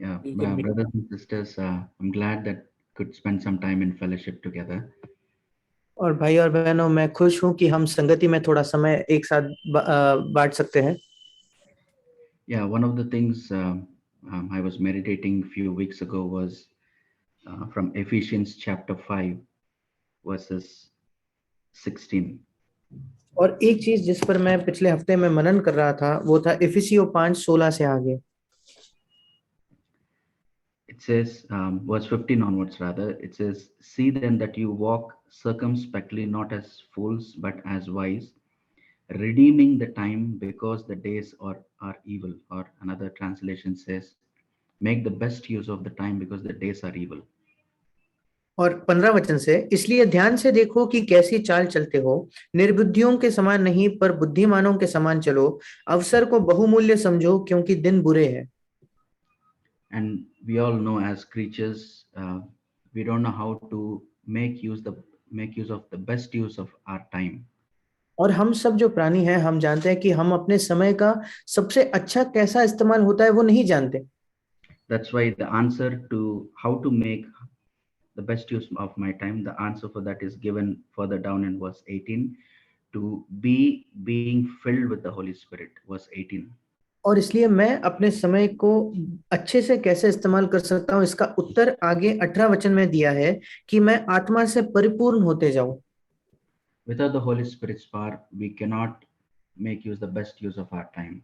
Yeah, बिल्कुल भी। brothers and sisters, I'm glad that could spend some time in fellowship together. और भाई और बहनों, मैं खुश हूं कि हम संगति में थोड़ा समय एक साथ बांट सकते हैं। Yeah, one of the things I was meditating a few weeks ago was from Ephesians chapter 5, verses 16. और एक चीज जिस पर मैं पिछले हफ्ते में मनन कर रहा था वो था इफिसियो 5:16 से आगे। It says, verse 15 onwards, rather, it says, see then that you walk circumspectly, not as fools, but as wise, redeeming the time because the days are evil. Or another translation says, make the best use of the time because the days are evil. और 15 वचन से, इसलिए ध्यान से देखो कि कैसी चाल चलते हो, निर्बुद्धियों के समान नहीं पर बुद्धिमानों के समान चलो, अवसर को बहुमूल्य समझो क्योंकि दिन बुरे हैं। And we all know as creatures, we don't know how to make use of the best use of our time. और हम सब जो प्राणी हैं हम जानते हैं कि हम अपने समय का सबसे अच्छा कैसा इस्तेमाल होता है वो नहीं जानते। That's why the answer to how to make the best use of my time, the answer for that is given further down in verse 18, to be being filled with the Holy Spirit, verse 18. और इसलिए मैं अपने समय को अच्छे से कैसे इस्तेमाल कर सकता हूँ इसका उत्तर आगे 18 वचन में दिया है कि मैं आत्मा से परिपूर्ण होते जाऊं। Without the Holy Spirit's power, we cannot make use the best use of our time.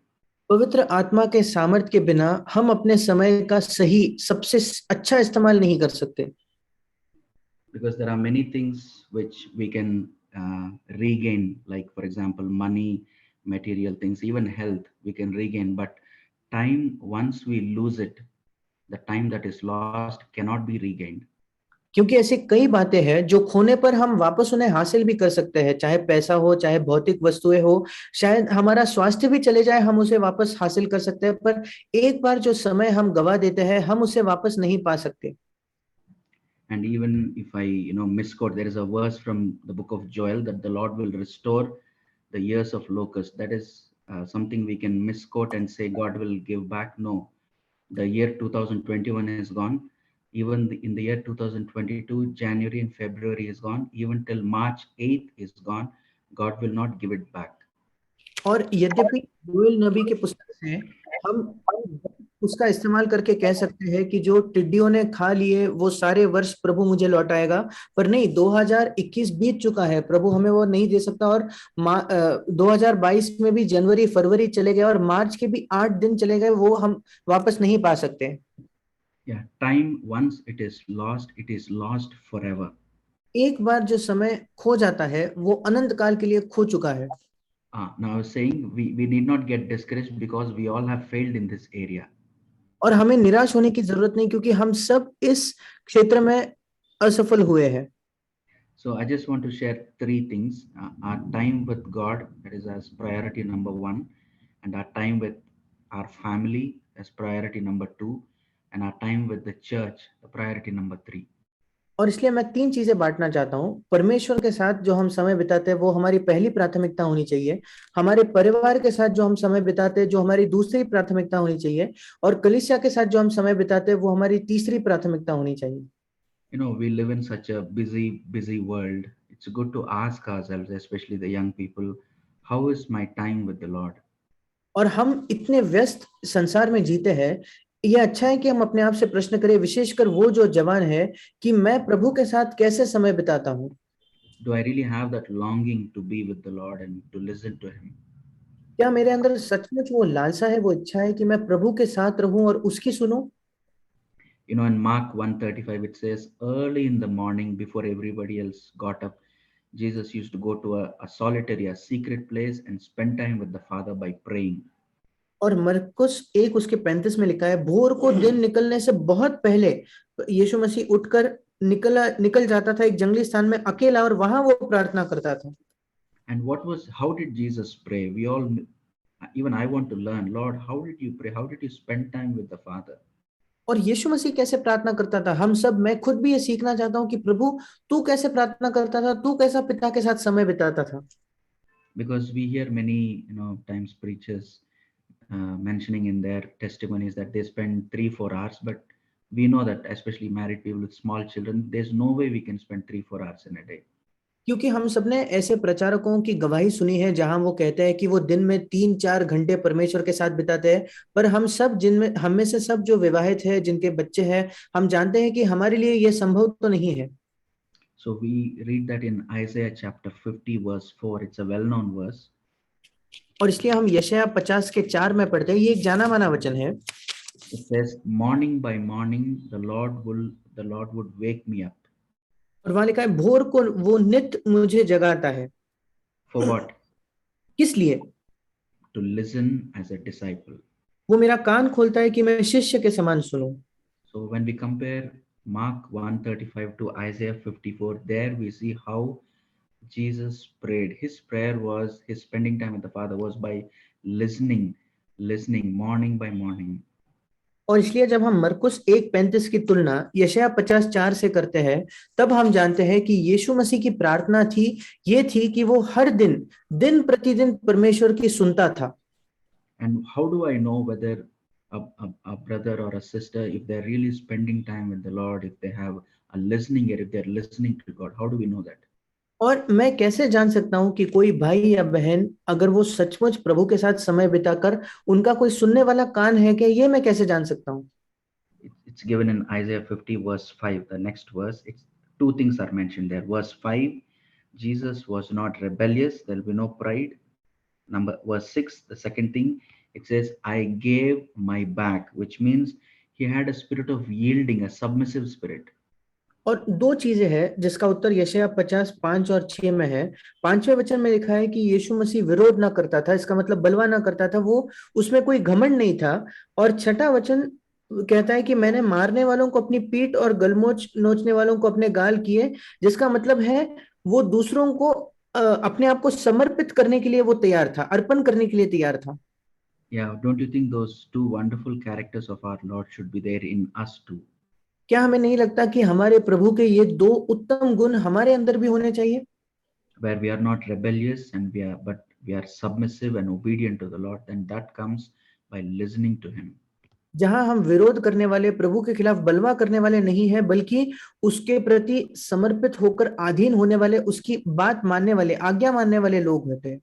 पवित्र आत्मा के सामर्थ्य के बिना हम अपने समय का सही सबसे अच्छा इस्तेमाल नहीं कर सकते। Because there are many things which we can regain, like for example money, material things, even health we can regain, but time, once we lose it, the time that is lost cannot be regained. क्योंकि ऐसी कई बातें हैं जो खोने पर हम वापस उन्हें हासिल भी कर सकते हैं, चाहे पैसा हो, चाहे भौतिक वस्तुएं हो, शायद हमारा स्वास्थ्य भी चले जाए हम उसे वापस हासिल कर सकते हैं, पर एक बार जो समय हम गवा देते हैं हम उसे वापस नहीं पा सकते। And even if I misquote, there is a verse from the book of Joel that the Lord will restore the years of locust. That is something we can misquote and say God will give back. No, the year 2021 is gone. Even in the year 2022, January and February is gone. Even till March 8th is gone. God will not give it back. और यद्यपि योएल नबी के पुस्तक से हम उसका इस्तेमाल करके कह सकते हैं कि जो टिड्डियों ने खा लिए वो सारे वर्ष प्रभु मुझे लौटाएगा, पर नहीं, 2021 बीत चुका है, प्रभु हमें वो नहीं दे सकता। और 2022 में भी जनवरी फरवरी चले गए और मार्च के भी 8 दिन चले गए, वो हम वापस नहीं पा सकते। Yeah, time, once it is lost forever. एक बार जो समय खो जाता है वो अनंत काल के लिए खो चुका है। Now I was saying we need not get discouraged because we all have failed in this area. और हमें निराश होने की जरूरत नहीं क्योंकि हम सब इस क्षेत्र में असफल हुए हैं। So I just want to share three things: our time with God, that is as priority number one, and our time with our family as priority number two, and our time with the church, the priority number three. और इसलिए मैं 3 चीजें बांटना चाहता हूँ। परमेश्वर के साथ जो हम समय बिताते हैं वो हमारी पहली प्राथमिकता होनी चाहिए, हमारे परिवार के साथ जो हम समय बिताते हैं जो हमारी दूसरी प्राथमिकता होनी चाहिए, और कलीसिया के साथ जो हम समय बिताते हैं वो हमारी तीसरी प्राथमिकता होनी चाहिए। We live in such a busy world. It's good to ask ourselves, especially the young people, how is my time with the Lord? और हम इतने व्यस्त संसार में जीते हैं, ये अच्छा है कि हम अपने आप से प्रश्न करें, विशेषकर वो जो जवान है, कि मैं प्रभु के साथ कैसे समय बिताता हूँ। Do I really have that longing to be with the Lord and to listen to Him? क्या मेरे अंदर सचमुच वो लालसा है, वो इच्छा है कि मैं प्रभु के साथ रहूं और उसकी सुनूं। In Mark 1:35, it says, early in the morning, before everybody else got up, Jesus used to go to a solitary, a secret place and spend time with the Father by praying. और मरकुस 1 उसके 35 में लिखा है, भोर को दिन निकलने से बहुत पहले यीशु मसीह उठकर निकल जाता था एक जंगली स्थान में अकेला, और वहां वो प्रार्थना करता था। And how did Jesus pray? Even I want to learn, Lord, how did you pray? How did you spend time with the Father? और यीशु मसीह कैसे प्रार्थना करता था, हम सब, मैं खुद भी ये सीखना चाहता हूँ कि प्रभु तू कैसे प्रार्थना करता था, तू कैसा पिता के साथ समय बिताता था। Because we hear many, times preachers mentioning in their testimonies that they spend 3-4 hours, but we know that especially married people with small children, there's no way we can spend 3-4 hours in a day. क्योंकि हम सबने ऐसे प्रचारकों की गवाही सुनी है जहां वो कहते हैं कि वो दिन में 3-4 घंटे परमेश्वर के साथ बिताते हैं, पर हम सब जिनमें हम में से सब जो विवाहित है, जिनके बच्चे हैं, हम जानते हैं कि हमारे लिए ये संभव तो नहीं है। So we read that in Isaiah chapter 50 verse 4. It's a well-known verse. और इसलिए हम यशायाह 50:4 में पढ़ते हैं, ये एक जाना माना वचन है। It says, morning by morning the Lord would wake me up. और वहां लिखा है भोर को वो नित मुझे जगाता है। For what? किस लिए? To listen as a disciple. वो मेरा कान खोलता है कि मैं शिष्य के समान सुनूं। So when we compare Mark 1:35 to Isaiah 54, there we see how Jesus prayed. His prayer was, his spending time with the Father was by listening morning by morning. और इसलिए जब हम मरकुस 1:35 की तुलना यशायाह 50:4 से करते हैं, तब हम जानते हैं कि यीशु मसीह की प्रार्थना थी, ये थी कि वो हर दिन प्रतिदिन परमेश्वर की सुनता था। And how do I know whether a brother or a sister, if they're really spending time with the Lord, if they have a listening ear, if they're listening to God, how do we know that? और मैं कैसे जान सकता हूं कि कोई भाई या बहन अगर वो सचमुच प्रभु के साथ समय बिताकर उनका कोई सुनने वाला कान है क्या, ये मैं कैसे जान सकता हूं? It's given in Isaiah 50 verse 5, the next verse. It's two things are mentioned there. Verse 5, Jesus was not rebellious, there'll be no pride. Verse 6, the second thing, it says, I gave my back, which means he had a spirit of yielding, a submissive spirit. और दो चीजें हैं जिसका उत्तर यशायाह 50:5 और 6 में है। 5वें वचन में लिखा है कि यीशु मसीह विरोध ना करता था, इसका मतलब बलवा ना करता था, वो उसमें कोई घमंड नहीं था। और 6वां वचन कहता है कि मैंने मारने वालों को अपनी पीठ और गलमोच नोचने वालों को अपने गाल किए, जिसका मतलब है वो दूसरों को अपने आप को समर्पित करने के लिए वो तैयार था, अर्पण करने के लिए तैयार था। Yeah, don't you think those two wonderful characters of our Lord should be there in us too? क्या हमें नहीं लगता कि हमारे प्रभु के ये दो उत्तम गुण हमारे अंदर भी होने चाहिए? Where we are not rebellious and we are submissive and obedient to the Lord, then that comes by listening to him. जहां हम विरोध करने वाले, प्रभु के खिलाफ बलवा करने वाले नहीं है, बल्कि उसके प्रति समर्पित होकर अधीन होने वाले, उसकी बात मानने वाले, आज्ञा मानने वाले लोग होते हैं।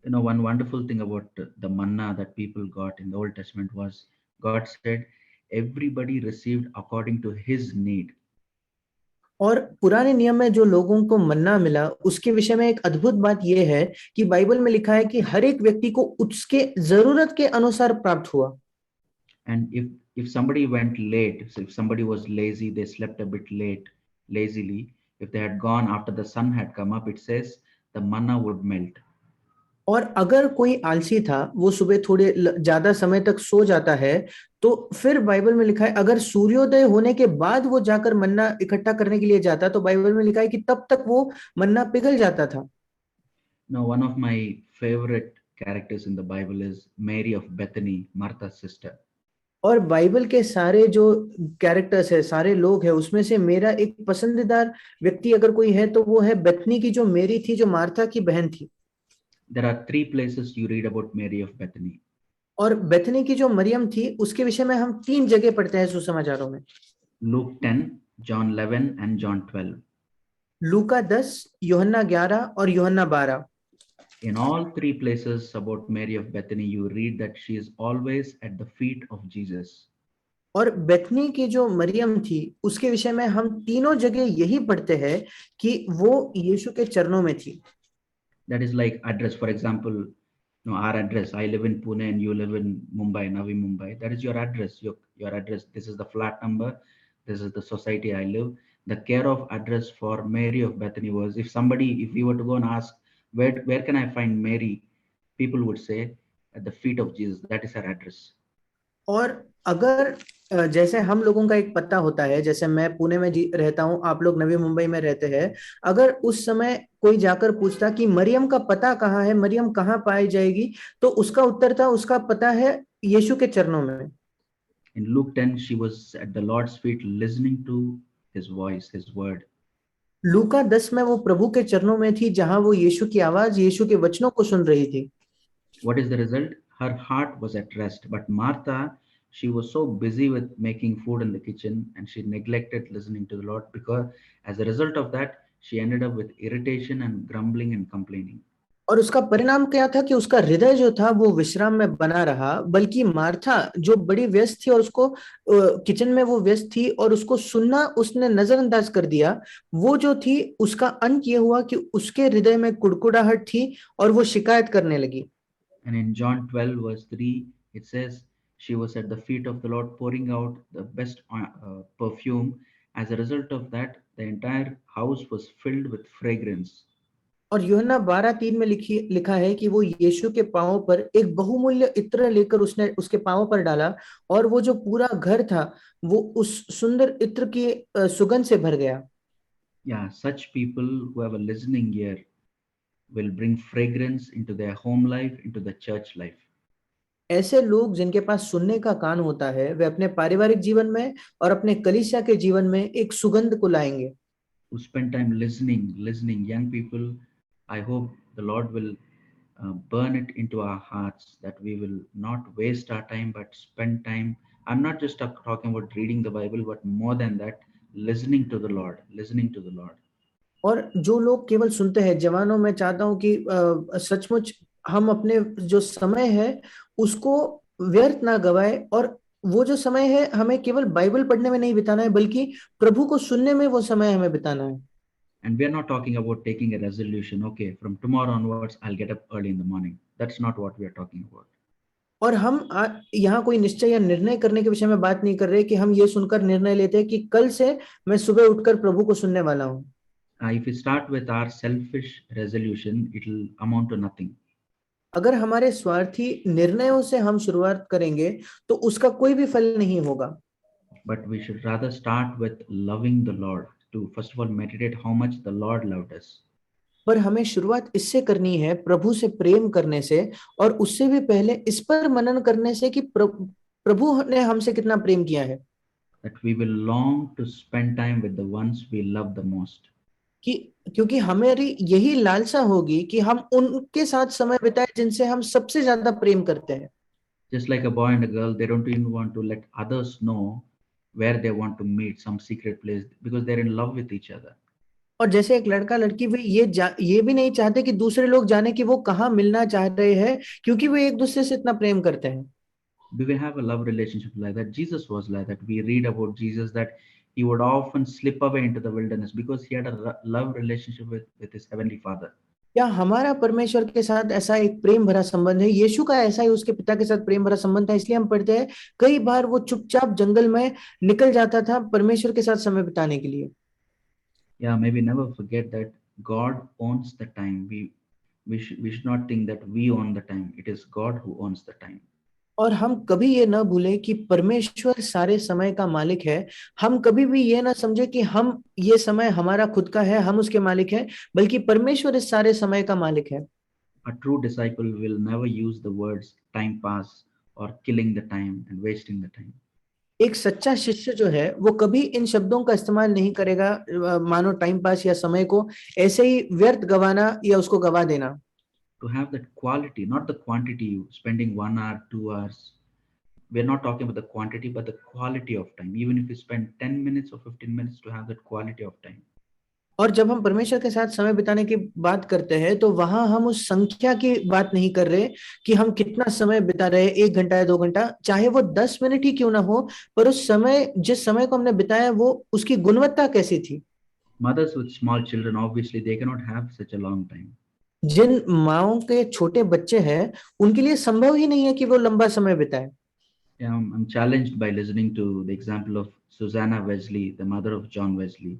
You know, one wonderful thing about the manna that people got in the Old Testament was God said everybody received according to his need. और पुराने नियम में जो लोगों को मन्ना मिला, उसके विषय में एक अद्भुत बात यह है कि बाइबल में लिखा है कि हर एक व्यक्ति को उसके जरूरत के अनुसार प्राप्त हुआ। And if somebody went late, so if somebody was lazy, they slept a bit lazily, if they had gone after the sun had come up, it says the manna would melt. और अगर कोई आलसी था, वो सुबह थोड़े ज्यादा समय तक सो जाता है, तो फिर बाइबल में लिखा है अगर सूर्योदय होने के बाद वो जाकर मन्ना इकट्ठा करने के लिए जाता, तो बाइबल में लिखा है कि तब तक वो मन्ना पिघल जाता था। Now, one of my favorite characters in the Bible is Mary of Bethany, Martha's sister. और बाइबल के सारे जो कैरेक्टर्स है, सारे लोग हैं, उसमें से मेरा एक पसंदीदार व्यक्ति अगर कोई है तो वो है बेथनी की जो मेरी थी, जो मार्था की बहन थी। There are three places you read about Mary of Bethany. और बेथनी की जो मरियम थी, उसके विषय में हम 3 जगह पढ़ते हैं सुसमाचारों में। Luke 10, John 11 and John 12. लूका 10, यूहन्ना 11 और यूहन्ना 12। In all three places about Mary of Bethany, you read that she is always at the feet of Jesus. और बेथनी की जो मरियम थी, उसके विषय में हम तीनों जगह यही पढ़ते हैं कि वो यीशु के चरणों में थी। That is like address. For example, our address. I live in Pune and you live in Mumbai, Navi Mumbai. That is your address. Your address. This is the flat number. This is the society I live. The care of address for Mary of Bethany was, if we were to go and ask, where can I find Mary? People would say at the feet of Jesus. That is her address. और अगर जैसे हम लोगों का एक पता होता है, जैसे मैं पुणे में रहता हूँ, आप लोग नवी मुंबई में रहते हैं, अगर उस समय कोई जाकर पूछता कि मरियम का पता कहाँ है, मरियम कहाँ पाई जाएगी, तो उसका उत्तर था, उसका पता है यीशु के चरणों में। In Luke 10, she was at the Lord's feet listening to his voice, his word. लूका 10 में वो प्रभु के चरणों में थी, जहां वो यीशु की आवाज, यीशु के वचनों को सुन रही थी। What is the result? her heart was at rest. But Martha, she was so busy with making food in the kitchen and she neglected listening to the Lord, because as a result of that, she ended up with irritation and grumbling and complaining. और उसका परिणाम क्या था कि उसका हृदय जो था वो विश्राम में बना रहा, बल्कि मार्था जो बड़ी व्यस्त थी और उसको किचन में वो व्यस्त थी और उसको सुनना उसने नजरअंदाज कर दिया, वो जो थी उसका अंत ये हुआ कि उसके हृदय में कुड़कुड़ाहट थी और वो शिकायत करने लगी। And in John 12, verse 3, it says, she was at the feet of the Lord pouring out the best perfume. As a result of that, the entire house was filled with fragrance. और यूहन्ना 12:3 में लिखा है कि वो यीशु के पांवों पर एक बहुमूल्य इत्र लेकर उसने उसके पांवों पर डाला और वो जो पूरा घर था वो उस सुंदर इत्र की सुगंध से भर गया। Yeah, such people who have a listening ear will bring fragrance into their home life, into the church life. ऐसे लोग जिनके पास सुनने का कान होता है वे अपने पारिवारिक जीवन में और अपने कलीसिया के जीवन में एक सुगंध को लाएंगे। Who spend time listening, young people, I hope the Lord will burn it into our hearts that we will not waste our time but spend time. I'm not just talking about reading the Bible, but more than that, listening to the Lord, listening to the Lord. और जो लोग केवल सुनते हैं, जवानों में चाहता हूं कि सचमुच हम अपने जो समय है उसको व्यर्थ ना गवाए और वो जो समय है हमें केवल बाइबल पढ़ने में नहीं बिताना है बल्कि प्रभु को सुनने में वो समय हमें बिताना है। And we are not talking about taking a resolution, okay, from tomorrow onwards, I'll get up early in the morning. That's not what we are talking about. और हम यहाँ कोई निश्चय या निर्णय करने के विषय में बात नहीं कर रहे कि हम ये सुनकर निर्णय लेते हैं कि कल से मैं सुबह उठकर प्रभु को सुनने वाला हूँ। If we start with our selfish resolution, it will amount to nothing. अगर हमारे स्वार्थी निर्णयों से हम शुरुआत करेंगे तो उसका कोई भी फल नहीं होगा। But we should rather start with loving the Lord, to first of all meditate how much the Lord loved us. पर हमें शुरुआत इससे करनी है, प्रभु से प्रेम करने से, और उससे भी पहले इस पर मनन करने से कि प्रभु ने हमसे कितना प्रेम किया है। That we will long to spend time with the ones we love the most. कि क्योंकि हमारी यही लालसा होगी कि हम उनके साथ समय बिताएं जिनसे हम सबसे ज्यादा प्रेम करते हैं। Just like a boy and a girl, they don't even want to let others know where they want to meet, some secret place, because they're in love with each other. और जैसे एक लड़का लड़की भी ये भी नहीं चाहते कि दूसरे लोग जाने कि वो कहाँ मिलना चाह रहे हैं, क्योंकि वो एक दूसरे से इतना प्रेम करते हैं। Do we have a love relationship like that? Jesus was like that. We read about Jesus that he would often slip away into the wilderness because he had a love relationship with his heavenly Father. क्या हमारा परमेश्वर के साथ ऐसा एक प्रेम भरा संबंध है? यीशु का ऐसा ही उसके पिता के साथ प्रेम भरा संबंध था, इसलिए हम पढ़ते हैं कई बार वो चुपचाप जंगल में निकल जाता था परमेश्वर के साथ समय बिताने के लिए। Yeah, maybe never forget that God owns the time. We should not think that we own the time. It is God who owns the time. और हम कभी ये ना भूले कि परमेश्वर सारे समय का मालिक है। हम कभी भी ये ना समझे कि हम ये समय हमारा खुद का है, हम उसके मालिक हैं, बल्कि परमेश्वर इस सारे समय का मालिक है। A true disciple will never use the words time pass or killing the time and wasting the time. एक सच्चा शिष्य जो है वो कभी इन शब्दों का इस्तेमाल नहीं करेगा, मानो टाइम पास या समय को ऐसे ही व्यर्थ गवाना या उसको गवा देना। To have that quality, not the quantity, spending 1 hour, 2 hours. We're not talking about the quantity, but the quality of time. Even if you spend 10 minutes or 15 minutes, to have that quality of time. और जब हम परमेश्वर के साथ समय बिताने की बात करते हैं तो वहां हम उस संख्या की बात नहीं कर रहे कि हम कितना समय बिता रहे, 1 घंटा या 2 घंटा, चाहे वो 10 मिनट ही क्यों ना हो, पर उस समय जिस समय को हमने बिताया वो उसकी गुणवत्ता कैसी थी। Mothers with small children, obviously, they cannot have such a long time. जिन माओं के छोटे बच्चे हैं उनके लिए संभव ही नहीं है कि वो लंबा समय बिताए। Yeah, I'm challenged by listening to the example of Susanna Wesley, the mother of John Wesley.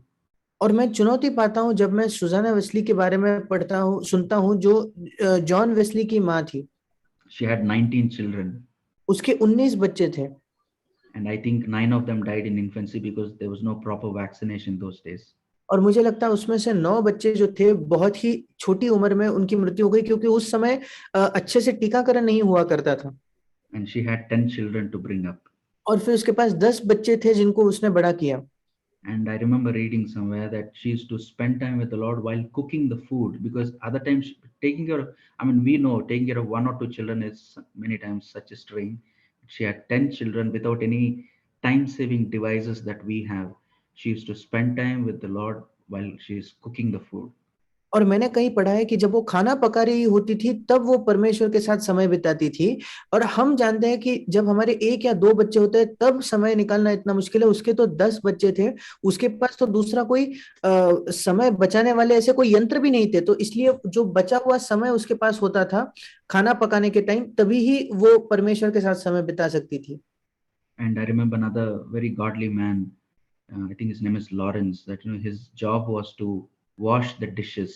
और मैं चुनौती पाता हूं जब मैं सुजाना वेस्ली के बारे में पढ़ता हूं, सुनता हूं, जो जॉन वेस्ली की माँ थी। She had 19 children. उसके 19 बच्चे थे। And I think 9 of them died in infancy because there was no proper vaccination those days. और मुझे लगता है उसमें से 9 बच्चे जो थे बहुत ही छोटी उम्र में उनकी मृत्यु हो गई, क्योंकि उस समय अच्छे से टीकाकरण नहीं हुआ करता था। And she had 10 children to bring up. और फिर उसके पास 10 बच्चे थे जिनको उसने बड़ा किया। And I remember reading somewhere that she used to spend time with the Lord while cooking the food, because other times taking care of, I mean, we know taking care of one or two children is many times such a strain. She had 10 children without any time saving devices that we have. She used to spend time with the Lord while she is cooking the food. और मैंने कहीं पढ़ा है कि जब वो खाना पका रही होती थी तब वो परमेश्वर के साथ समय बिताती थी। और हम जानते हैं कि जब हमारे एक या दो बच्चे होते हैं तब समय निकालना इतना मुश्किल है, उसके तो 10 बच्चे थे, उसके पास तो दूसरा कोई समय बचाने वाले ऐसे कोई यंत्र भी नहीं थे, तो इसलिए जो बचा हुआ समय उसके पास होता था खाना पकाने के टाइम, तभी ही वो परमेश्वर के साथ समय बिता सकती थी। And I remember another very godly man, I think his name is Lawrence, that his job was to wash the dishes.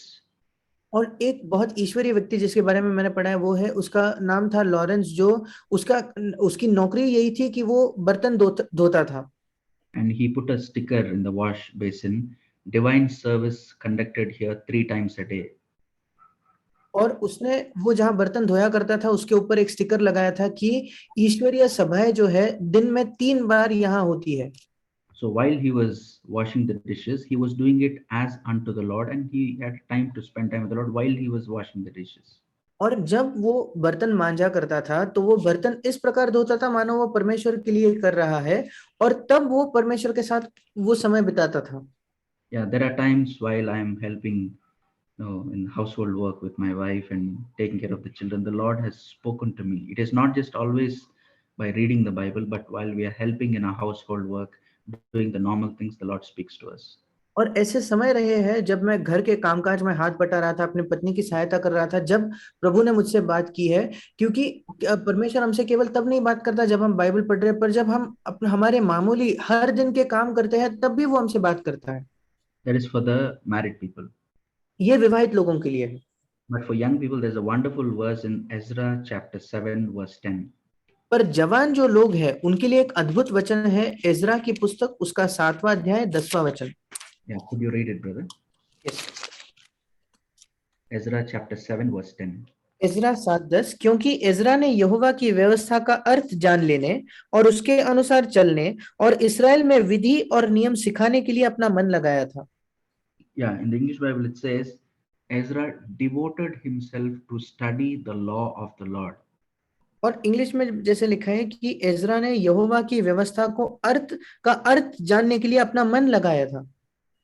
और एक बहुत ईश्वरीय व्यक्ति जिसके बारे में मैंने पढ़ा है वो है, उसका नाम था लॉरेंस, जो उसका उसकी नौकरी यही थी कि वो बर्तन धोता था। And he put a sticker in the wash basin, divine service conducted here 3 times a day. और उसने वो जहां बर्तन धोया करता था उसके ऊपर एक स्टिकर लगाया था कि ईश्वरीय सभाएं जो है दिन में 3 बार यहाँ होती है। So while he was washing the dishes, he was doing it as unto the Lord, and he had time to spend time with the Lord while he was washing the dishes. और जब वो बर्तन मांजा करता था तो वो बर्तन इस प्रकार धोता था मानो वो परमेश्वर के लिए कर रहा है, और तब वो परमेश्वर के साथ वो समय बिताता था। Yeah, there are times while I am helping, in household work with my wife and taking care of the children, the Lord has spoken to me. It is not just always by reading the Bible, but while we are helping in our household work, doing the normal things, the Lord speaks to us. और ऐसे समय रहे हैं जब मैं घर के कामकाज में हाथ बटा रहा था, अपनी पत्नी की सहायता कर रहा था, जब प्रभु ने मुझसे बात की है। क्योंकि परमेश्वर हमसे केवल तब नहीं बात करता जब हम बाइबल पढ़ रहे हैं, पर जब हम अपने हमारे मामूली हर दिन के काम करते हैं तब भी वो हमसे बात करता है। That is for the married people. ये विवाहित लोगों के लिए है। But for young people, there's a wonderful verse in Ezra chapter 7, verse 10. पर जवान जो लोग हैं उनके लिए एक अद्भुत वचन है, एजरा की पुस्तक उसका 7वां अध्याय 10वां वचन। Yeah, could you read it, brother? Yes. Ezra chapter 7, verse 10. Ezra 7:10, क्योंकि एजरा ने यहोवा की व्यवस्था का अर्थ जान लेने और उसके अनुसार चलने और इस्राएल में विधि और नियम सिखाने के लिए अपना मन लगाया था। Yeah, in the English Bible it says, Ezra devoted himself to study the law of the Lord. और इंग्लिश में जैसे लिखा है कि एजरा ने यहोवा की व्यवस्था को अर्थ जानने के लिए अपना मन लगाया था।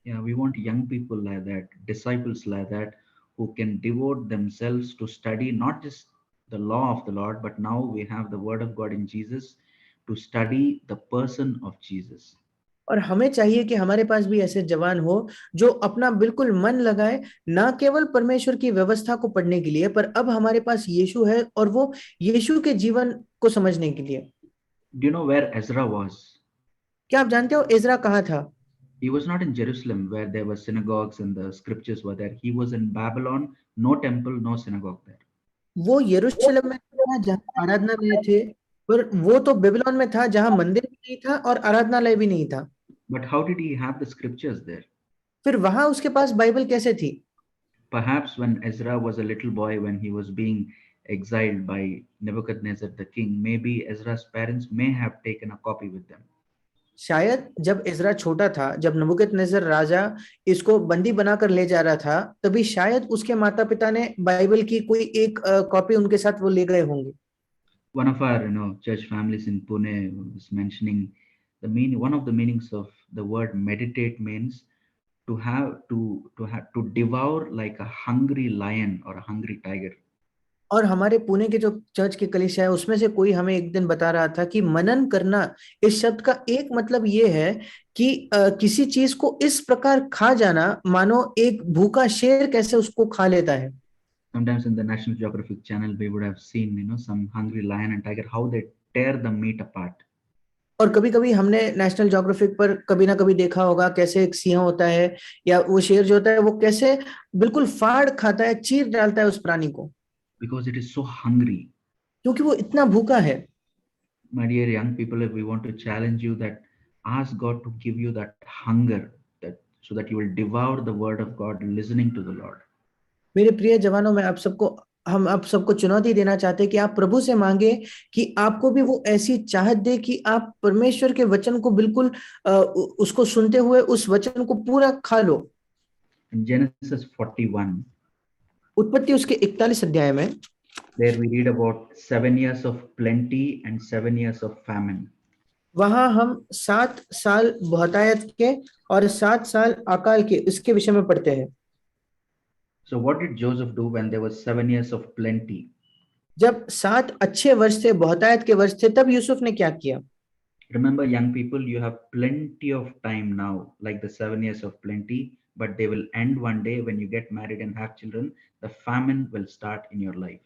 Yeah, we want young people like that, disciples like that, who can devote themselves to study not just the law of the Lord, but now we have the word of God in Jesus to study the person of Jesus. और हमें चाहिए कि हमारे पास भी ऐसे जवान हो जो अपना बिल्कुल मन लगाए, ना केवल परमेश्वर की व्यवस्था को पढ़ने के लिए, पर अब हमारे पास यीशु है और वो यीशु के जीवन को समझने के लिए। Do you know where Ezra was? क्या आप जानते हो एजरा कहाँ था? He was not in Jerusalem where there were synagogues and the scriptures were there. He was in Babylon, no temple, no synagogue there. वो यरूशलेम में था जहाँ आराधनालय थे, पर वो तो बेबीलोन में था जहाँ मंदिर भी नहीं था और आराधनालय भी नहीं था। But how did he have the scriptures there? फिर वहां उसके पास बाइबल कैसे थी? Perhaps when Ezra was a little boy, when he was being exiled by Nebuchadnezzar the king, maybe Ezra's parents may have taken a copy with them. शायद जब इजरा छोटा था, जब नबूकदनेस्सर राजा इसको बंदी बनाकर ले जा रहा था, तभी शायद उसके माता पिता ने बाइबल की कोई एक कॉपी उनके साथ वो ले गए होंगे। One of our church families in Pune was mentioning the meaning. One of the meanings of the word meditate means to devour like a hungry lion or a hungry tiger. और हमारे पुणे के जो चर्च की कलीसिया है उसमें से कोई हमें एक दिन बता रहा था कि मनन करना, इस शब्द का एक मतलब ये है कि किसी चीज को इस प्रकार खा जाना मानो एक भूखा शेर कैसे उसको खा लेता है। Sometimes in the National Geographic Channel, we would have seen, some hungry lion and tiger, how they tear the meat apart. और कभी कभी हमने नेशनल ज्योग्राफिक पर कभी ना कभी देखा होगा कैसे एक सिंह होता है या वो शेर जो होता है वो कैसे बिल्कुल फाड़ खाता है, चीर डालता है उस प्राणी को, Because it is so hungry. क्योंकि वो इतना भूखा है। My dear young people, if we want to challenge you, that ask God to give you that hunger, that so that you will devour the word of God, listening to the Lord. मेरे प्रिय जवानों, मैं आप सबको हम आप सबको चुनौती देना चाहते हैं कि आप प्रभु से मांगे कि आपको भी वो ऐसी चाहत दे कि आप परमेश्वर के वचन को बिल्कुल उसको सुनते हुए उस वचन को पूरा खा लो। In Genesis 41, उत्पत्ति उसके 41 अध्याय में there we read about 7 years of plenty and 7 years of famine. वहां हम 7 साल बहुतायत के और 7 साल अकाल के इसके विषय में पढ़ते हैं। So what did Joseph do when there was 7 years of plenty? जब 7 अच्छे वर्ष थे, बहुतायत के वर्ष थे, तब यूसुफ ने क्या किया? Remember, young people, you have plenty of time now, like the 7 years of plenty, but they will end one day when you get married and have children. The famine will start in your life.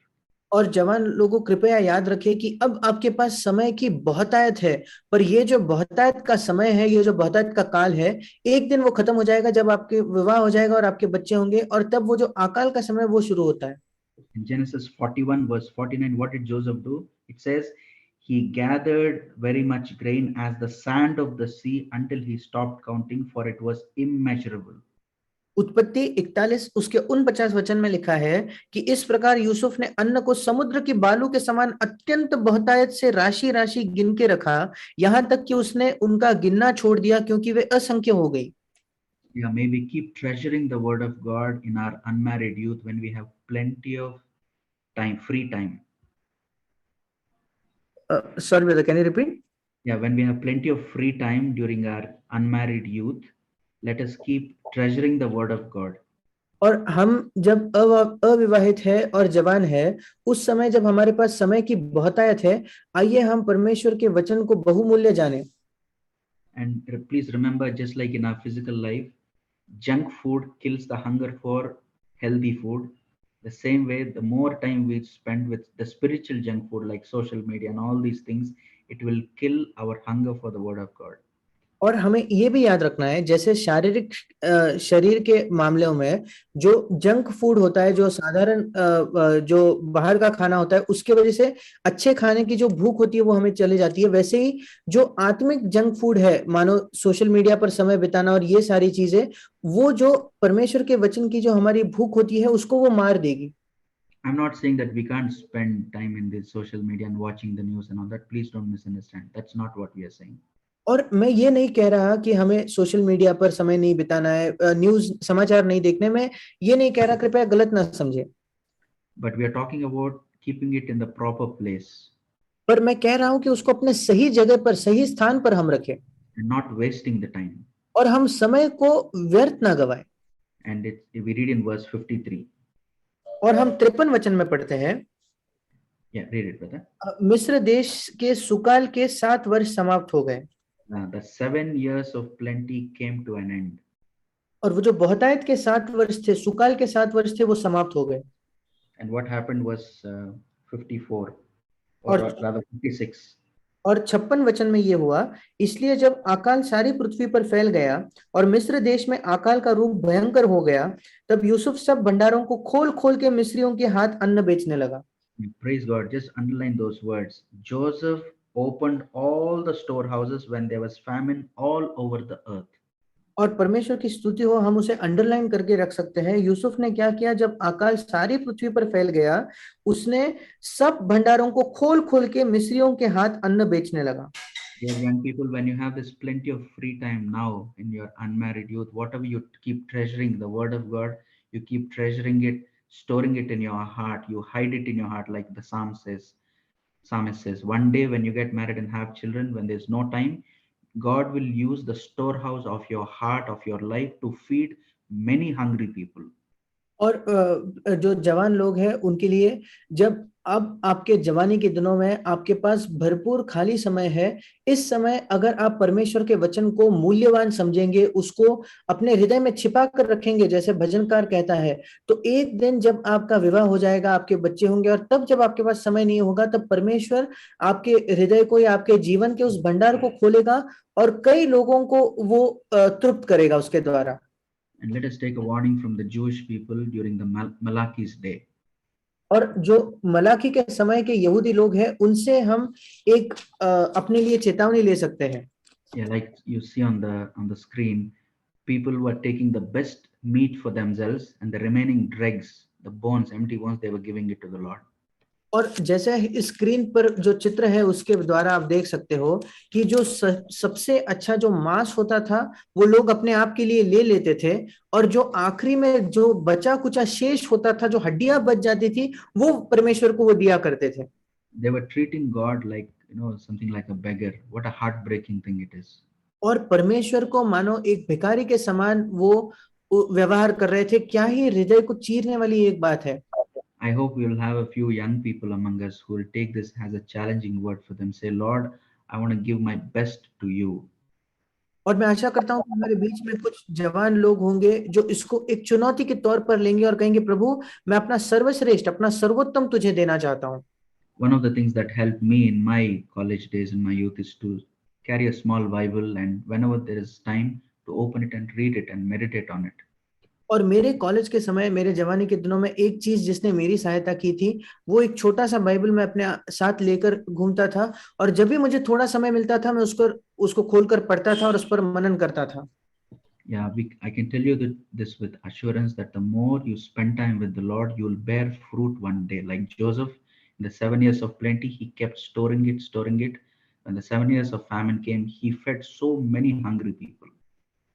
और जवान लोगों कृपया याद रखें कि अब आपके पास समय की बहुतायत है, पर ये जो बहुतायत का समय है, ये जो बहुतायत का काल है, एक दिन वो खत्म हो जाएगा जब आपके विवाह हो जाएगा और आपके बच्चे होंगे, और तब वो जो अकाल का समय वो शुरू होता है। In Genesis 41 verse 49, what did Joseph do? It says, he gathered very much grain as the sand of the sea until he stopped counting, for it was immeasurable. उत्पत्ति 41 उसके 49 वचन में लिखा है कि इस प्रकार यूसुफ ने अन्न को समुद्र की बालू के समान अत्यंत बहुतायत से राशि राशि गिन के रखा, यहां तक कि उसने उनका गिनना छोड़ दिया क्योंकि वे असंख्य हो गई। Yeah, may we keep treasuring the word of God in our unmarried youth when we have plenty of time, free time. Sorry brother, can you repeat? Yeah, when we have plenty of free time during our unmarried youth, let us keep treasuring the word of God. और हम जब अविवाहित है और जवान है, उस समय जब हमारे पास समय की बहुतायत है, आइए हम परमेश्वर के वचन को बहुमूल्य जाने। And please remember, just like in our physical life, junk food kills the hunger for healthy food. The same way, the more time we spend with the spiritual junk food like social media and all these things, it will kill our hunger for the word of God. और हमें ये भी याद रखना है, जैसे शारीरिक शरीर के मामलों में जो जंक फूड होता है, जो साधारण जो बाहर का खाना होता है, उसके वजह से अच्छे खाने की जो भूख होती है वो हमें चली जाती है। वैसे ही जो आत्मिक जंक फूड है, मानो सोशल मीडिया पर समय बिताना और ये सारी चीजें, वो जो परमेश्वर के वचन की जो हमारी भूख होती है उसको वो मार देगी। I'm not saying that we can't spend time in this social media and watching the news and all that. Please don't misunderstand. That's not what we are saying. और मैं ये नहीं कह रहा कि हमें सोशल मीडिया पर समय नहीं बिताना है, न्यूज समाचार नहीं देखने में, ये नहीं कह रहा, कृपया गलत ना समझे। But we are talking about keeping it in the proper place पर मैं कह रहा हूं कि उसको अपने सही जगह पर, सही स्थान पर हम रखें and not wasting the time. और हम समय को व्यर्थ ना गवाएं। And we read in verse 53. और हम 53 वचन में पढ़ते हैं, Yeah, read it, brother. मिस्र देश के सुकाल के 7 वर्ष समाप्त हो गए। The 7 years of plenty came to an end. और वो जो बहुतायत के 7 वर्ष थे, सुकाल के 7 वर्ष थे, वो समाप्त हो गए। And what happened was 54, or rather 56. और 56 वचन में ये हुआ, इसलिए जब अकाल सारी पृथ्वी पर फैल गया और मिस्र देश में अकाल का रूप भयंकर हो गया, तब यूसुफ सब भंडारों को खोल खोल के मिस्रियों के हाथ अन्न बेचने लगा। Praise God. Just underline those words. Joseph opened all the storehouses when there was famine all over the earth. और परमेश्वर की स्तुति हो, हम उसे अंडरलाइन करके रख सकते हैं। यूसुफ ने क्या किया? जब अकाल सारी पृथ्वी पर फैल गया, उसने सब भंडारों को खोल खोल के मिस्रियों के हाथ अन्न बेचने लगा। Dear young people, when you have this plenty of free time now in your unmarried youth, whatever you keep treasuring the word of God, you keep treasuring it, storing it in your heart, you hide it in your heart, like the psalmist says, one day when you get married and have children, when there's no time, God will use the storehouse of your heart, of your life, to feed many hungry people. और जो जवान लोग हैं उनके लिए, जब अब आपके जवानी के दिनों में आपके पास भरपूर खाली समय है, इस समय अगर आप परमेश्वर के वचन को मूल्यवान समझेंगे, उसको अपने हृदय में छिपा कर रखेंगे, जैसे भजनकार कहता है, तो एक दिन जब आपका विवाह हो जाएगा, आपके बच्चे होंगे, और तब जब आपके पास समय नहीं होगा, तब परमेश्वर आपके हृदय को या आपके जीवन के उस भंडार को खोलेगा और कई लोगों को वो तृप्त करेगा उसके द्वारा। And let us take a warning from the Jewish people during the Malachi's day. और जो मलाकी के समय के यहूदी लोग हैं, उनसे हम एक अपने लिए चेतावनी ले सकते हैं। Yeah, like you see on the screen, people were taking the best meat for themselves and the remaining dregs the bones, empty bones, they were giving it to the Lord. और जैसे स्क्रीन पर जो चित्र है उसके द्वारा आप देख सकते हो कि जो सबसे अच्छा जो मांस होता था वो लोग अपने आप के लिए ले लेते थे, और जो आखिरी में जो बचा कुचा शेष होता था, जो हड्डियां बच जाती थी, वो परमेश्वर को वो दिया करते थे। They were treating God like, something like a beggar. What a heartbreaking thing it is. और परमेश्वर को मानो एक भिखारी के समान वो व्यवहार कर रहे थे। क्या ही हृदय को चीरने वाली एक बात है। I hope we will have a few young people among us who will take this as a challenging word for them. Say, Lord, I want to give my best to you. और मैं आशा करता हूँ कि हमारे बीच में कुछ जवान लोग होंगे जो इसको एक चुनौती के तौर पर लेंगे और कहेंगे, प्रभु मैं अपना सर्वश्रेष्ठ, अपना सर्वोत्तम तुझे देना चाहता हूँ। One of the things that helped me in my college days in my youth is to carry a small Bible, and whenever there is time to open it and read it and meditate on it. और मेरे college के समय, मेरे जवानी के दिनों में एक चीज जिसने मेरी सहायता की थी, वो एक छोटा सा बाइबल मैं अपने साथ लेकर घूमता था, और जब भी मुझे थोड़ा समय मिलता था मैं उसको खोलकर पढ़ता था और उस पर मनन करता था। Yeah, I can tell you that this with assurance that the more you spend time with the Lord, you will bear fruit one day. Like Joseph, in the 7 years of plenty, he kept storing it, storing it. When the 7 years of famine came, he fed so many hungry people.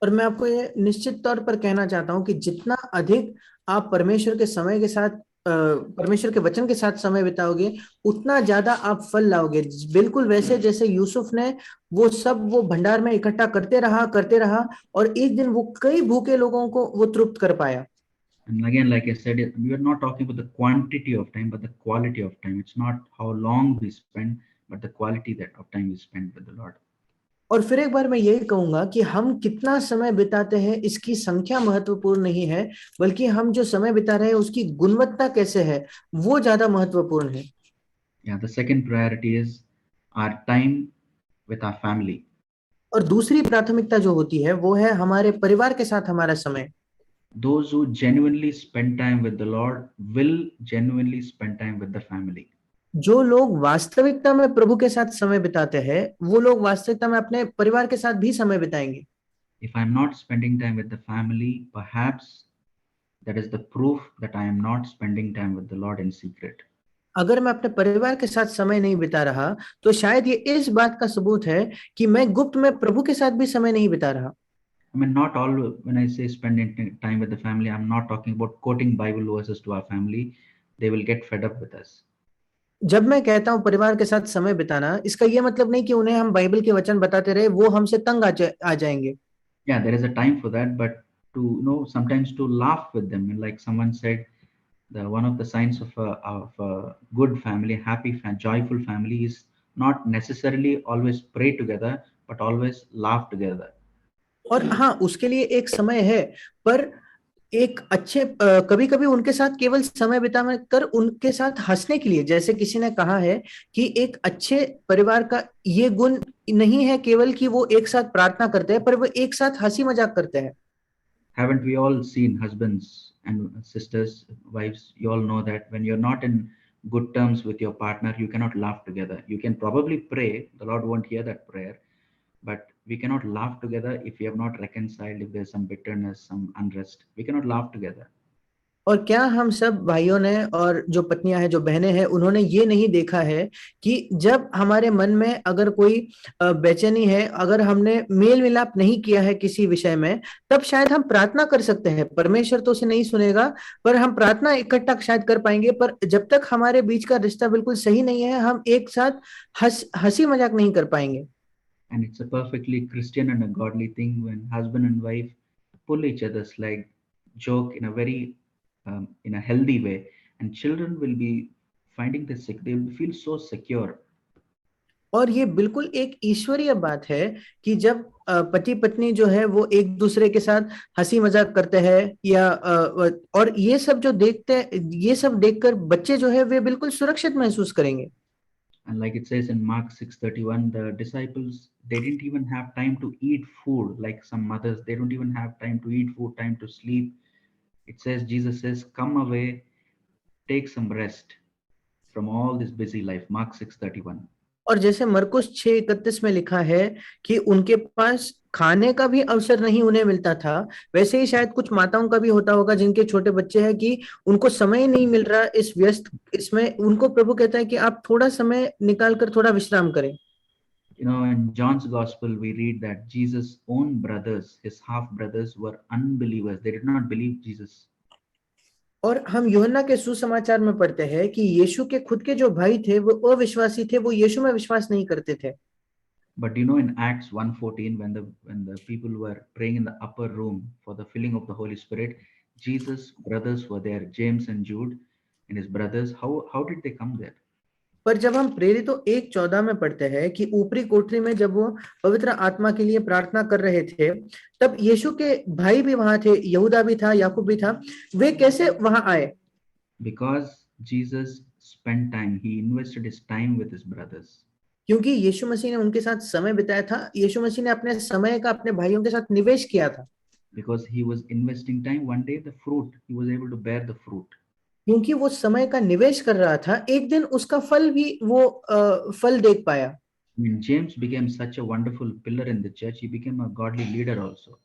और मैं आपको ये निश्चित तौर पर कहना चाहता हूँ कि जितना अधिक आप परमेश्वर के समय के साथ, परमेश्वर के वचन के साथ समय बिताओगे, उतना ज्यादा आप फल लाओगे। बिल्कुल वैसे जैसे यूसुफ ने वो भंडार में इकट्ठा करते रहा, और एक दिन वो कई भूखे लोगों को वो तृप्त कर पाया। And again, like I said, we are not talking about the quantity of time, but the quality of time. It's not how long we spend, but the quality of time we spend with the Lord. और फिर एक बार मैं यही कहूंगा कि हम कितना समय बिताते हैं इसकी संख्या महत्वपूर्ण नहीं है, बल्कि हम जो समय बिता रहे हैं उसकी गुणवत्ता कैसे है, वो ज्यादा महत्वपूर्ण है। Yeah, the second priority is our time with our family. और दूसरी प्राथमिकता जो होती है वो है हमारे परिवार के साथ हमारा समय। Those who genuinely spend time with the Lord will genuinely spend time with the family. जो लोग वास्तविकता में प्रभु के साथ समय बिताते हैं, वो लोग वास्तविकता में अपने परिवार के साथ भी समय बिताएंगे। If I'm not spending time with the family, perhaps that is the proof that I am not spending time with the Lord in secret. अगर मैं अपने परिवार के साथ समय नहीं बिता रहा, तो शायद ये इस बात का सबूत है कि मैं गुप्त में प्रभु के साथ भी समय नहीं बिता रहा। I mean, not all, when I say spending time with the family, I'm not talking about quoting Bible verses to our family. They will get fed up with us. जब मैं कहता हूं परिवार के साथ समय बिताना, इसका यह मतलब नहीं कि उन्हें हम बाइबल के वचन बताते रहे वो हमसे तंग आ जाएंगे। Yeah, there is a time for that, but to sometimes to laugh with them. And like someone said, the one of the signs of a good family, happy, joyful family is not necessarily always pray together, but always laugh together. और हाँ, उसके लिए एक समय है, पर एक अच्छे कभी कभी उनके साथ केवल समय बिता कर उनके साथ हंसने के लिए, जैसे किसी ने कहा है कि एक अच्छे परिवार का ये गुण नहीं है केवल कि वो एक साथ प्रार्थना करते हैं, पर वो एक साथ हंसी मजाक करते हैं। Haven't we all seen husbands and sisters, wives? You all know that when you're not in good terms with your partner, you cannot laugh together. You can probably pray, the Lord won't hear that prayer, but we cannot laugh together if we have not reconciled, if there's some bitterness, some unrest. We cannot laugh together. और क्या हम सब भाइयों ने और जो पत्नियां हैं, जो बहनें हैं, उन्होंने ये नहीं देखा है कि जब हमारे मन में अगर कोई बेचैनी है, अगर हमने मेल मिलाप नहीं किया है किसी विषय में, तब शायद हम प्रार्थना कर सकते हैं, परमेश्वर तो उसे नहीं सुनेगा, पर हम प्रार्थना इकट्ठा शायद कर पाएंगे। पर जब तक हमारे बीच का रिश्ता बिल्कुल सही नहीं है, हम एक साथ हंसी मजाक नहीं कर पाएंगे। And it's a perfectly Christian and a godly thing when husband and wife pull each other's leg, joke in a very in a healthy way, and children will be finding this sick. They will feel so secure. और ये बिल्कुल एक ईश्वरीय बात है कि जब पति पत्नी जो है वो एक दूसरे के साथ हंसी मजाक करते हैं, या और ये सब जो देखते हैं, ये सब देखकर बच्चे जो है वे बिल्कुल सुरक्षित महसूस करेंगे। And like it says in Mark 6:31, the disciples, they didn't even have time to eat food. Like some mothers, they don't even have time to eat food, time to sleep. It says, Jesus says, come away, take some rest from all this busy life. Mark 6:31. और जैसे मरकुस 6:31 में लिखा है कि उनके पास खाने का भी अवसर नहीं उन्हें मिलता था, वैसे ही शायद कुछ माताओं का भी होता होगा जिनके छोटे बच्चे हैं कि उनको समय नहीं मिल रहा इस व्यस्त इसमें, उनको प्रभु कहता है कि आप थोड़ा समय निकाल कर थोड़ा विश्राम करें। In John's Gospel, we read that Jesus' own brothers, his half brothers, were unbelievers. They did not believe Jesus. और हम यूहन्ना के सुसमाचार में पढ़ते हैं कि यीशु के खुद के जो भाई थे वो अविश्वासी थे, वो यीशु में विश्वास नहीं करते थे। But in Acts 1:14, when the people were praying in the upper room for the filling of the Holy Spirit, Jesus' brothers were there, James and Jude, and his brothers. How did they come there? पर जब हम प्रेरितों 1:14 में पढ़ते हैं कि ऊपरी कोठरी में जब वो पवित्र आत्मा के लिए प्रार्थना कर रहे थे, तब यीशु के भाई भी वहां थे, यहूदा भी था, याकूब भी था, वे कैसे वहां आए? Because Jesus spent time. He invested his time with his brothers. क्योंकि यीशु मसीह ने उनके साथ समय बिताया था, यीशु मसीह ने अपने समय का अपने भाइयों के साथ निवेश किया था। Because he was investing time, one day the fruit, he was able to bear the fruit. क्योंकि वो समय का निवेश कर रहा था, एक दिन उसका फल भी वो फल देख पाया। When James became such a wonderful pillar in the church, he became a godly leader also.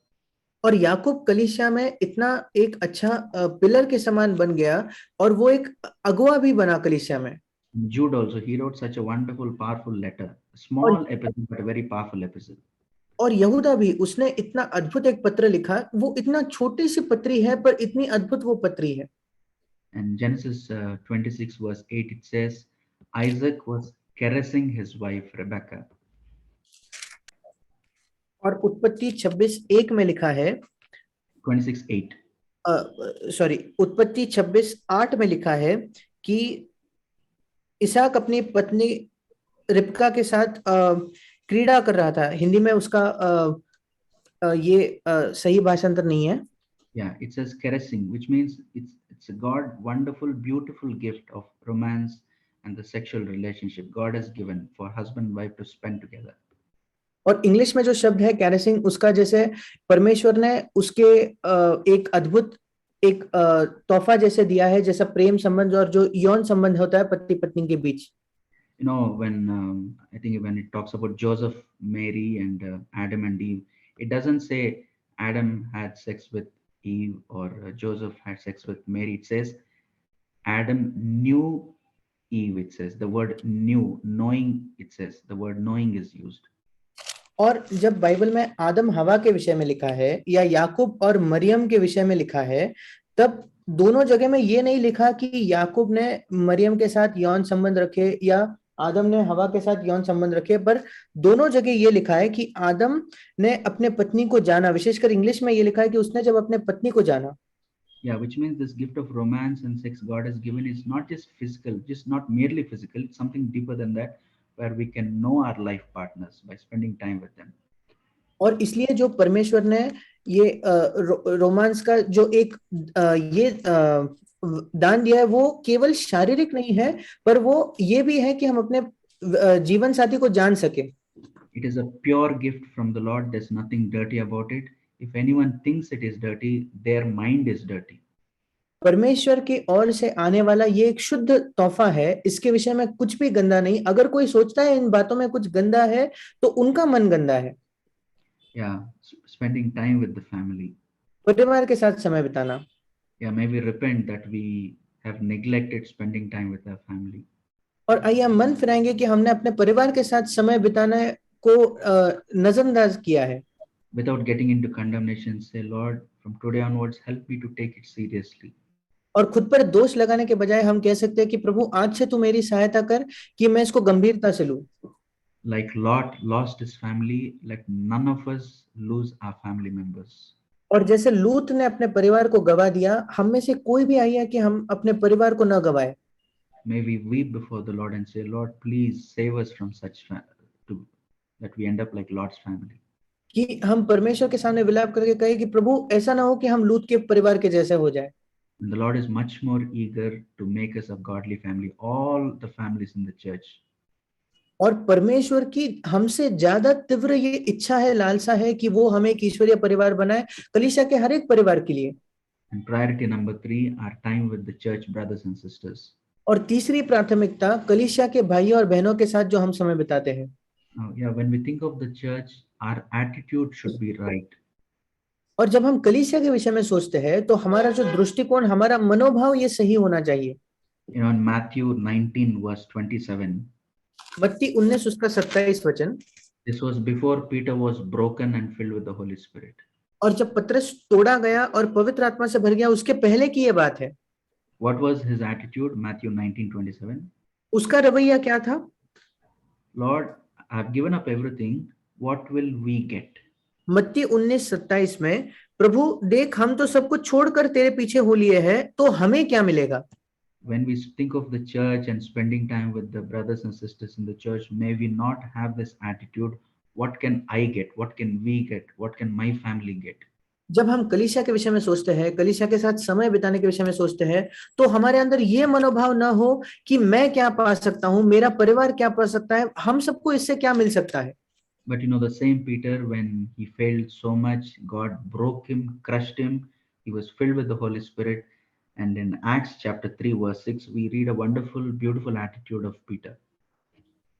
और याकूब कलीसिया में इतना एक अच्छा पिलर के समान बन गया और वो एक अगुआ भी बना कलीसिया में। Jude also, he wrote such a wonderful, powerful letter. A small epistle, but a very powerful epistle. और यहूदा भी, उसने इतना अद्भुत एक पत्र लिखा, वो इतना छोटी सी पत्री है पर इतनी अद्भुत वो पत्री है। And Genesis 26 verse 8, it says, Isaac was caressing his wife Rebecca. और उत्पत्ति 26:1 में लिखा है, 26:8. सॉरी, उत्पत्ति 26:8 में लिखा है कि इसहाक अपनी पत्नी रिबका के साथ क्रीड़ा कर रहा था। हिंदी में उसका ये सही भाषांतर नहीं है। Yeah, it says caressing, which means it's a God wonderful, beautiful gift of romance and the sexual relationship God has given for husband and wife to spend together. और इंग्लिश में जो शब्द है कैरेसिंग, उसका जैसे परमेश्वर ने उसके एक अद्भुत एक तोहफा जैसे दिया है, जैसा प्रेम संबंध और जो यौन संबंध होता है पति पत्नी के बीच। When I think when it talks about Joseph, Mary, and Adam and Eve, it doesn't say Adam had sex with Eve or Joseph had sex with Mary. It says Adam knew Eve. It says the word knew, knowing. It says the word knowing is used. और जब Bible में आदम हवा के विषय में लिखा है या याकूब और मरियम के विषय में लिखा है, तब दोनों जगह में ये नहीं लिखा कि याकूब ने मरियम के साथ यौन संबंध रखे या आदम ने हवा के साथ यौन संबंध रखे, पर दोनों जगह ये लिखा है कि आदम ने अपने पत्नी को जाना। विशेषकर इंग्लिश में ये लिखा है कि उसने जब अपने पत्नी को जाना। Yeah, which means this gift of romance and sex God has given is not just physical, just not merely physical. It's something deeper than that, where we can know our life partners by spending time with them. और इसलिए जो परमेश्वर ने ये romance का जो एक ये दान दिया है, वो केवल शारीरिक नहीं है, पर वो ये भी है कि हम अपने जीवन साथी को जान सके। It is a pure gift from the Lord. There's nothing dirty about it. If anyone thinks it is dirty, their mind is dirty. परमेश्वर की ओर से आने वाला ये एक शुद्ध तोहफा है, इसके विषय में कुछ भी गंदा नहीं। अगर कोई सोचता है इन बातों में कुछ गंदा है तो उनका मन गंदा है। Yeah, spending time with the family. परिवार के साथ समय बिताना। Yeah, maybe repent that we have neglected spending time with our family. और आइए हम मन फिराएंगे कि हमने अपने परिवार के साथ समय बिताने को नजरअंदाज किया है। Without getting into condemnation, say, Lord, from today onwards, help me to take it seriously. और खुद पर दोष लगाने के बजाय हम कह सकते हैं कि प्रभु आज से तू मेरी सहायता कर कि मैं इसको गंभीरता से लूं। Like Lot lost his family, let none of us lose our family members. और जैसे लूत ने अपने परिवार को गवा दिया, हम में से कोई भी आइए कि हम अपने परिवार को न गवाए। May we weep before the Lord and say, Lord, please save us from such that we end up like Lot's family. कि हम परमेश्वर के सामने विलाप करके कहे कि प्रभु ऐसा ना हो कि हम लूत के परिवार के जैसे हो जाए। And the Lord is much more eager to make us a godly family, all the families in the church. और परमेश्वर की हमसे ज्यादा तीव्र ये इच्छा है, लालसा है कि वो हमें एक ईश्वरीय परिवार बनाए, कलीसिया के हर एक परिवार के लिए। And priority number 3, our time with the church brothers and sisters. और तीसरी प्राथमिकता कलीसिया के भाइयों और बहनों के साथ जो हम समय बिताते हैं। Yeah, when we think of the church, our attitude should be right. और जब हम कलीसिया के विषय में सोचते हैं तो हमारा जो दृष्टिकोण, हमारा मनोभाव ये सही होना चाहिए। In Matthew 19, verse 27, मत्ती 19 उसका 27 वचन। this was before Peter was broken and filled with the Holy Spirit. और जब पतरस तोड़ा गया और पवित्र आत्मा से भर गया, उसके पहले की ये बात है। What was his attitude? Matthew 19:27. उसका रवैया क्या था? Lord, I've given up everything. What will we get? मत्ती 19:27 में, प्रभु देख हम तो सब कुछ छोड़कर तेरे पीछे हो लिए हैं, तो हमें क्या मिलेगा? When we think of the church and spending time with the brothers and sisters in the church, may we not have this attitude, what can I get? What can we get? What can my family get? जब हम कलीसिया के विषय में सोचते हैं, कलीसिया के साथ समय बिताने के विषय में सोचते हैं, तो हमारे अंदर ये मनोभाव ना हो कि मैं क्या पा सकता हूं, मेरा परिवार क्या पा सकता है, हम सबको इससे क्या मिल सकता है। But the same Peter, when he failed so much, God broke him, crushed him. He was filled with the Holy Spirit. And in Acts chapter 3, verse 6, we read a wonderful, beautiful attitude of Peter.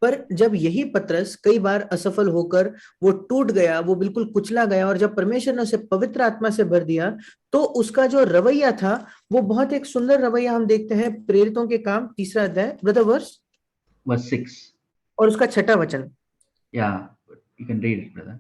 पर जब यही पतरस कई बार असफल होकर वो टूट गया, वो बिल्कुल कुचला गया, और जब परमेश्वर ने उसे पवित्र आत्मा से भर दिया, तो उसका जो रवैया था वो बहुत एक सुंदर रवैया हम देखते हैं प्रेरितों के काम 3 अध्याय, ब्रदर verse 6. और उसका 6वां वचन। Yeah, you can read it, brother.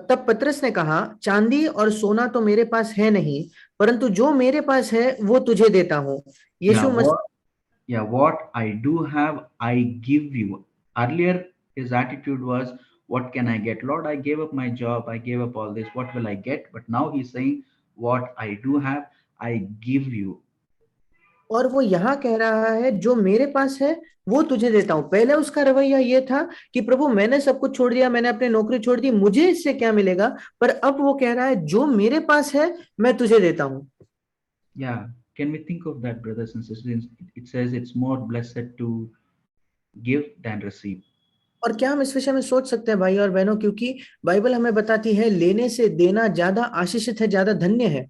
तब पतरस ने कहा, चांदी और सोना तो मेरे पास है नहीं, परंतु जो मेरे पास है वो तुझे देता हूँ। यीशु मसीह, what I do have, I give you. Earlier, his attitude was, what can I get? Lord, I gave up my job, I gave up all this, what will I get? But now he's saying, what I do have, I give you. और वो यहाँ कह रहा है, जो मेरे पास है वो तुझे देता हूँ। पहले उसका रवैया ये था कि प्रभु मैंने सब कुछ छोड़ दिया, मैंने अपनी नौकरी छोड़ दी, मुझे इससे क्या मिलेगा? पर अब वो कह रहा है, जो मेरे पास है मैं तुझे देता हूँ। Yeah, can we think of that, brothers and sisters? It says it's more blessed to give than receive. और क्या हम इस विषय में सोच सकते हैं भाई और बहनों, क्योंकि बाइबल हमें बताती है लेने से देना ज्यादा आशीषित है, ज्यादा धन्य है।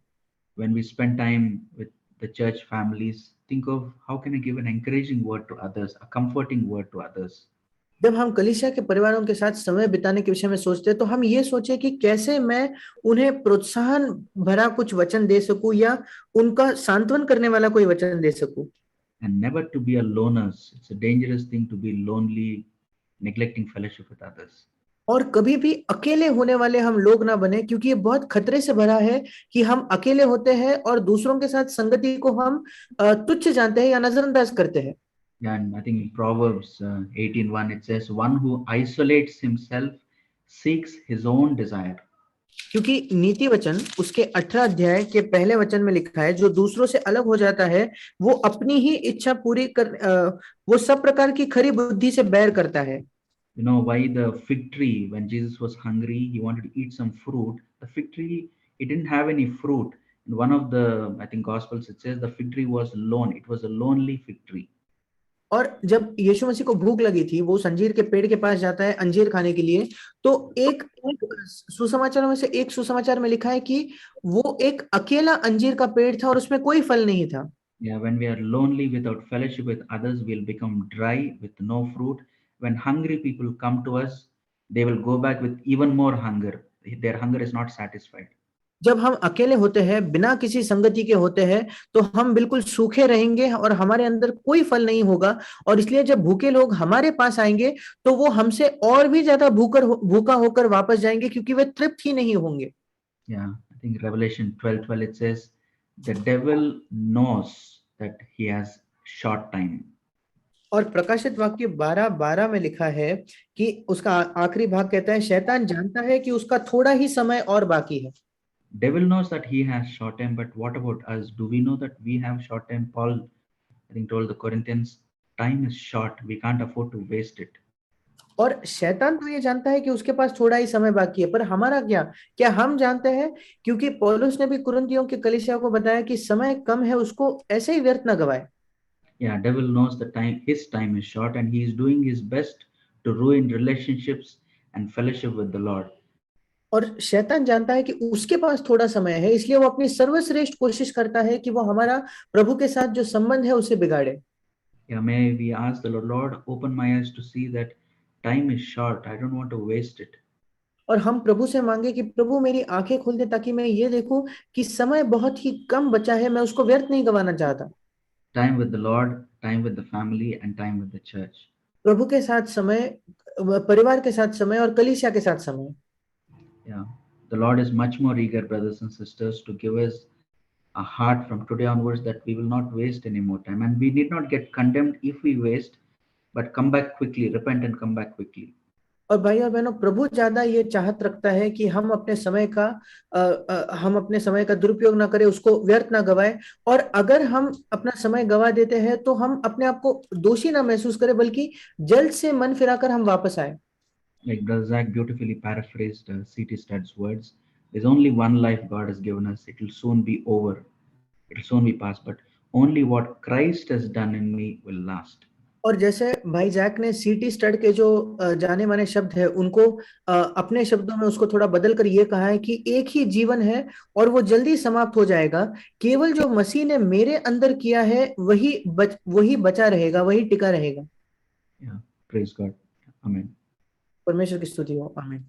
When we spend time with the church families, think of how can I give an encouraging word to others, a comforting word to others. जब हम कलीसिया के परिवारों के साथ समय बिताने के विषय में सोचते हैं, तो हम ये सोचे कि कैसे मैं उन्हें प्रोत्साहन भरा कुछ वचन दे सकूं या उनका सांत्वन करने वाला कोई वचन दे सकूं। And never to be a loner. It's a dangerous thing to be lonely, neglecting fellowship with others. और कभी भी अकेले होने वाले हम लोग ना बने, क्योंकि ये बहुत खतरे से भरा है कि हम अकेले होते हैं और दूसरों के साथ संगति को हम तुच्छ जानते हैं या नजरअंदाज करते हैं। Yeah, and I think in Proverbs 18:1 it says, "One who isolates himself seeks his own desire." क्योंकि नीति वचन उसके 18 अध्याय के पहले वचन में लिखा है, जो दूसरों से अलग हो जाता है वो अपनी ही इच्छा पूरी कर वो सब प्रकार की खरी बुद्धि से बैर करता है। You know why the fig tree, when Jesus was hungry, he wanted to eat some fruit. The fig tree, it didn't have any fruit. In one of the, I think, Gospels, it says the fig tree was alone. It was a lonely fig tree. और जब यीशु मसीह को भूख लगी थी, वो अंजीर के पेड़ के पास जाता है अंजीर खाने के लिए, तो एक सुसमाचार में से एक सुसमाचार में लिखा है कि वो एक अकेला अंजीर का पेड़ था और उसमें कोई फल नहीं था। Yeah, when we are lonely without fellowship with others, we'll become dry with no fruit. When hungry people come to us, they will go back with even more hunger. Their hunger is not satisfied. जब हम अकेले होते हैं, बिना किसी संगति के होते हैं, तो हम बिल्कुल सूखे रहेंगे और हमारे अंदर कोई फल नहीं होगा। और इसलिए जब भूखे लोग हमारे पास आएंगे तो वो हमसे और भी ज्यादा भूखा होकर वापस जाएंगे, क्योंकि वे तृप्त ही नहीं होंगे। Yeah, I think Revelation 12:12 it says, the devil knows that he has short time. और प्रकाशित वाक्य 12:12 में लिखा है कि उसका आखिरी भाग कहता है, शैतान जानता है कि उसका थोड़ा ही समय और बाकी है। Devil knows that he has short time, but what about us? Do we know that we have short time? Paul, I think, told the Corinthians, time is short. We can't afford to waste it. और शैतान तो ये जानता है कि उसके पास थोड़ा ही समय बाकी है, पर हमारा क्या हम जानते हैं? क्योंकि पौलुस ने भी कुरिन्थियों के कलीसिया को बताया कि समय कम है, उसको ऐसे ही व्यर्थ न गवाए। Yeah, devil knows the time, his time is short, and he is doing his best to ruin relationships and fellowship with the Lord. और शैतान जानता है कि उसके पास थोड़ा समय है, इसलिए वो अपनी सर्वश्रेष्ठ कोशिश करता है कि वो हमारा प्रभु के साथ जो संबंध है उसे बिगाड़े। Yeah, may we ask the Lord, Lord, open my eyes to see that time is short. I don't want to waste it. और हम प्रभु से मांगे कि प्रभु मेरी आंखें खोल दे ताकि मैं ये देखूं कि समय बहुत ही कम बचा है, मैं उसको व्यर्थ नहीं गंवाना चाहता। Time with the Lord, time with the family, and time with the church. प्रभु के साथ समय, परिवार के साथ समय और कलीसिया के साथ समय। Yeah, the Lord is much more eager, brothers and sisters, to give us a heart from today onwards that we will not waste any more time, and we need not get condemned if we waste, but come back quickly, repent and come back quickly. और भाई और बहनों, प्रभु ज्यादा ये चाहत रखता है कि हम अपने समय का हम अपने समय का दुरुपयोग ना करें, उसको व्यर्थ ना गवाएं। और अगर हम अपना समय गवा देते हैं तो हम अपने आप को दोषी ना महसूस करें, बल्कि जल्द से मन फिराकर हम वापस आए। Like Brother Zach beautifully paraphrased C.T. Studd's words, there's only one life God has given us. It will soon be over. It will soon be past, but only what Christ has done in me will last. और जैसे भाई Jack ने सीटी stud के जो जाने माने शब्द है उनको अपने शब्दों में उसको थोड़ा बदल कर ये कहा है कि एक ही जीवन है और वो जल्दी समाप्त हो जाएगा, केवल जो मसीह ने मेरे अंदर किया है वही बचा रहेगा, वही टिका रहेगा। Yeah, praise God. Amen. परमेश्वर की स्तुति हो, आमीन।